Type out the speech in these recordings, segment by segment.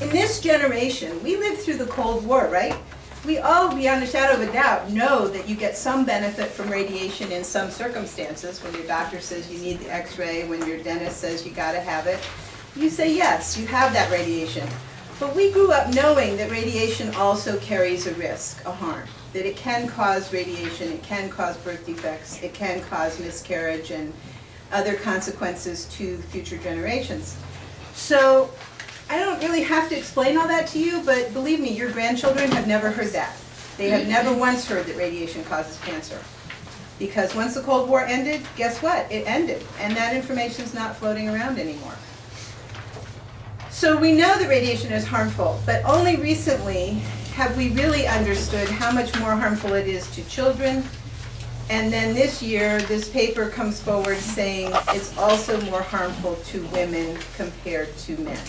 in this generation, we lived through the Cold War, right? We all, beyond a shadow of a doubt, know that you get some benefit from radiation in some circumstances. When your doctor says you need the x-ray, when your dentist says you gotta have it, you say yes, you have that radiation. But we grew up knowing that radiation also carries a risk, a harm. That it can cause radiation, it can cause birth defects, it can cause miscarriage and other consequences to future generations. So I don't really have to explain all that to you, but believe me, your grandchildren have never heard that. They have never once heard that radiation causes cancer. Because once the Cold War ended, guess what? It ended. And that information is not floating around anymore. So we know that radiation is harmful, but only recently have we really understood how much more harmful it is to children. And then this year, this paper comes forward saying it's also more harmful to women compared to men.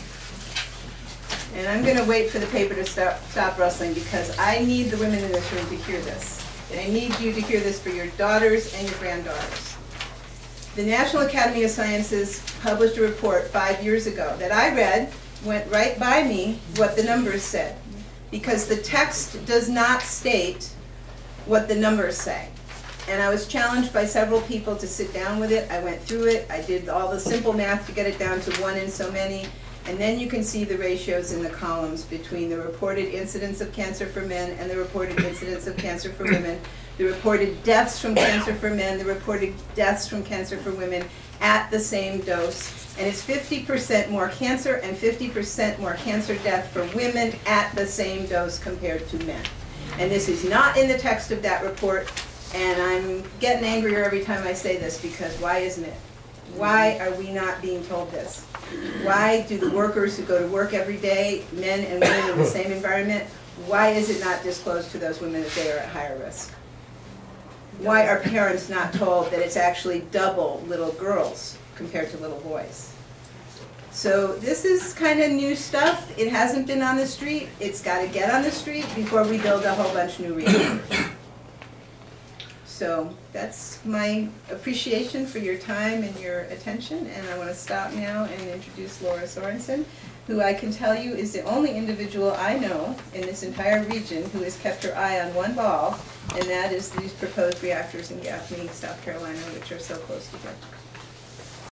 And I'm going to wait for the paper to stop rustling because I need the women in this room to hear this. And I need you to hear this for your daughters and your granddaughters. The National Academy of Sciences published a report 5 years ago that I read, went right by me what the numbers said. Because the text does not state what the numbers say. And I was challenged by several people to sit down with it. I went through it. I did all the simple math to get it down to 1 in so many. And then you can see the ratios in the columns between the reported incidence of cancer for men and the reported incidence of cancer for women, the reported deaths from cancer for men, the reported deaths from cancer for women at the same dose. And it's 50% more cancer and 50% more cancer death for women at the same dose compared to men. And this is not in the text of that report. And I'm getting angrier every time I say this because why isn't it? Why are we not being told this? Why do the workers who go to work every day, men and women in the same environment, why is it not disclosed to those women that they are at higher risk? Why are parents not told that it's actually double little girls compared to little boys? So this is kind of new stuff. It hasn't been on the street. It's got to get on the street before we build a whole bunch of new reactors. So that's my appreciation for your time and your attention, and I want to stop now and introduce Laura Sorenson, who I can tell you is the only individual I know in this entire region who has kept her eye on one ball, and that is these proposed reactors in Gaffney, South Carolina, which are so close together.